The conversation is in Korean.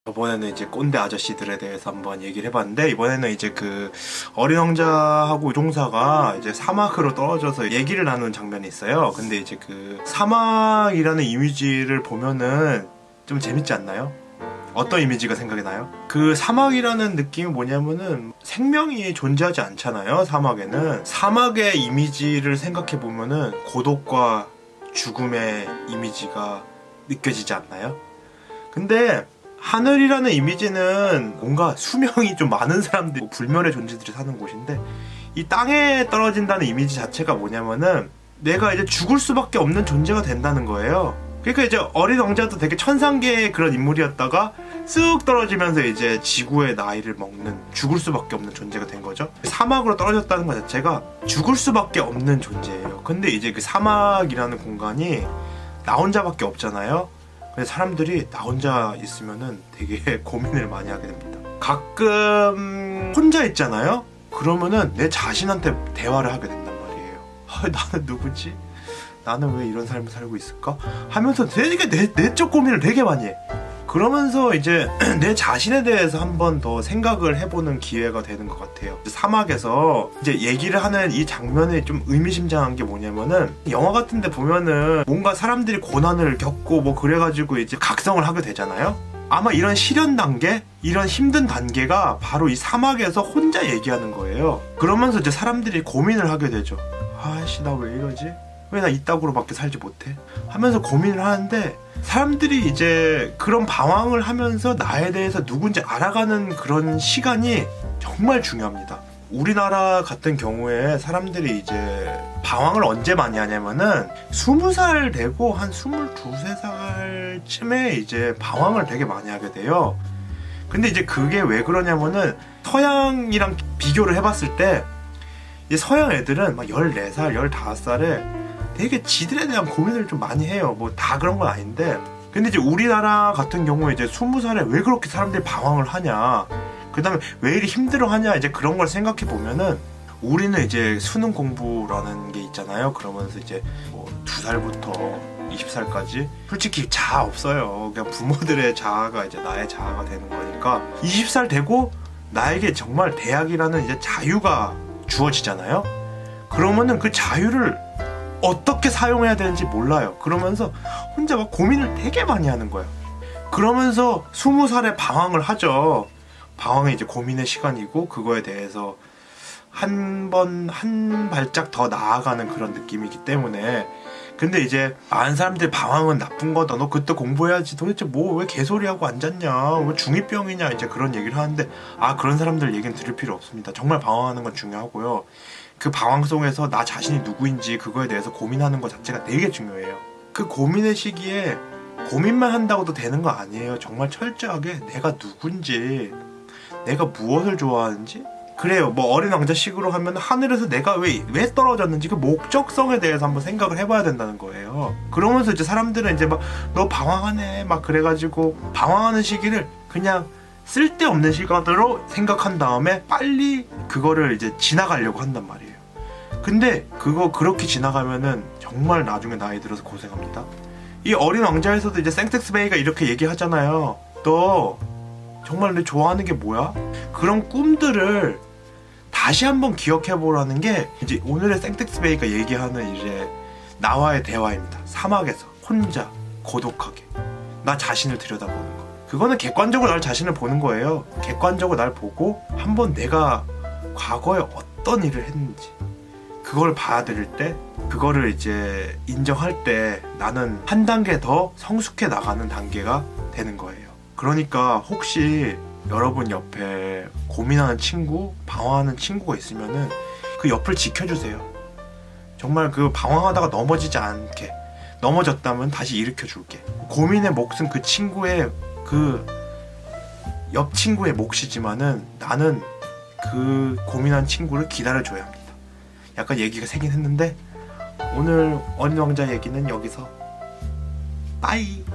이번에는 이제 꼰대 아저씨들에 대해서 한번 얘기를 해봤는데, 이번에는 이제 그 어린 왕자하고 우종사가 이제 사막으로 떨어져서 얘기를 나누는 장면이 있어요. 근데 이제 그 사막이라는 이미지를 보면은 좀 재밌지 않나요? 어떤 이미지가 생각이 나요? 그 사막이라는 느낌이 뭐냐면은 생명이 존재하지 않잖아요. 사막에는. 사막의 이미지를 생각해 보면은 고독과 죽음의 이미지가 느껴지지 않나요? 근데 하늘이라는 이미지는 뭔가 수명이 좀 많은 사람들이, 불멸의 존재들이 사는 곳인데, 이 땅에 떨어진다는 이미지 자체가 뭐냐면은 내가 이제 죽을 수밖에 없는 존재가 된다는 거예요. 그러니까 이제 어린 왕자도 되게 천상계의 그런 인물이었다가 쓱 떨어지면서 이제 지구의 나이를 먹는, 죽을 수밖에 없는 존재가 된 거죠. 사막으로 떨어졌다는 것 자체가 죽을 수밖에 없는 존재예요. 근데 이제 그 사막이라는 공간이 나 혼자밖에 없잖아요. 그래서 사람들이 나 혼자 있으면은 되게 고민을 많이 하게 됩니다. 가끔 혼자 있잖아요. 그러면은 내 자신한테 대화를 하게 된단 말이에요. 나는 누구지? 나는 왜 이런 삶을 살고 있을까? 하면서 되게 내적 고민을 되게 많이 해. 그러면서 이제 내 자신에 대해서 한 번 더 생각을 해보는 기회가 되는 것 같아요. 사막에서 이제 얘기를 하는 이 장면이 좀 의미심장한 게 뭐냐면은, 영화 같은 데 보면은 뭔가 사람들이 고난을 겪고 뭐 그래가지고 이제 각성을 하게 되잖아요. 아마 이런 시련 단계, 이런 힘든 단계가 바로 이 사막에서 혼자 얘기하는 거예요. 그러면서 이제 사람들이 고민을 하게 되죠. 아이씨, 나 왜 이러지? 왜 나 이따구로밖에 살지 못해? 하면서 고민을 하는데, 사람들이 이제 그런 방황을 하면서 나에 대해서 누군지 알아가는 그런 시간이 정말 중요합니다. 우리나라 같은 경우에 사람들이 이제 방황을 언제 많이 하냐면은 20살 되고 한 22~23살쯤에 이제 방황을 되게 많이 하게 돼요. 근데 이제 그게 왜 그러냐면은 서양이랑 비교를 해봤을 때, 이제 서양 애들은 막 14살, 15살에 되게 지들에 대한 고민을 좀 많이 해요. 뭐 다 그런 건 아닌데. 근데 이제 우리나라 같은 경우에 이제 20살에 왜 그렇게 사람들이 방황을 하냐, 그 다음에 왜 이리 힘들어 하냐, 이제 그런 걸 생각해 보면은, 우리는 이제 수능 공부라는 게 있잖아요. 그러면서 이제 뭐 2살부터 20살까지 솔직히 자아 없어요. 그냥 부모들의 자아가 이제 나의 자아가 되는 거니까, 20살 되고 나에게 정말 대학이라는 이제 자유가 주어지잖아요. 그러면은 그 자유를 어떻게 사용해야 되는지 몰라요. 그러면서 혼자 막 고민을 되게 많이 하는 거예요. 그러면서 20살에 방황을 하죠. 방황이 이제 고민의 시간이고, 그거에 대해서 한 발짝 더 나아가는 그런 느낌이기 때문에. 근데 이제 많은 사람들이 방황은 나쁜 거다, 너 그때 공부해야지, 도대체 뭐 왜 개소리하고 앉았냐, 왜 중2병이냐, 이제 그런 얘기를 하는데, 그런 사람들 얘기는 들을 필요 없습니다. 정말 방황하는 건 중요하고요. 그 방황 속에서 나 자신이 누구인지 그거에 대해서 고민하는 것 자체가 되게 중요해요. 그 고민의 시기에 고민만 한다고도 되는 거 아니에요. 정말 철저하게 내가 누군지, 내가 무엇을 좋아하는지. 그래요. 뭐 어린 왕자식으로 하면 하늘에서 내가 왜 떨어졌는지 그 목적성에 대해서 한번 생각을 해봐야 된다는 거예요. 그러면서 이제 사람들은 이제 막 너 방황하네 막 그래가지고, 방황하는 시기를 그냥 쓸데없는 시간으로 생각한 다음에 빨리 그거를 이제 지나가려고 한단 말이에요. 근데 그거 그렇게 지나가면은 정말 나중에 나이 들어서 고생합니다. 이 어린 왕자에서도 이제 생텍스베이가 이렇게 얘기하잖아요. 너 정말 내 좋아하는 게 뭐야? 그런 꿈들을 다시 한번 기억해보라는 게 이제 오늘의 생텍스베이가 얘기하는 이제 나와의 대화입니다. 사막에서 혼자 고독하게 나 자신을 들여다보는 거. 그거는 객관적으로 날 자신을 보는 거예요. 객관적으로 날 보고 한번 내가 과거에 어떤 일을 했는지 그걸 받아들일 때, 그거를 이제 인정할 때 나는 한 단계 더 성숙해 나가는 단계가 되는 거예요. 그러니까 혹시 여러분 옆에 고민하는 친구, 방황하는 친구가 있으면은 그 옆을 지켜주세요. 정말 그 방황하다가 넘어지지 않게, 넘어졌다면 다시 일으켜 줄게. 고민의 몫은 그 친구의, 그 옆 친구의 몫이지만은 나는 그 고민한 친구를 기다려줘야 합니다. 약간 얘기가 세긴 했는데, 오늘 어린 왕자 얘기는 여기서 빠이.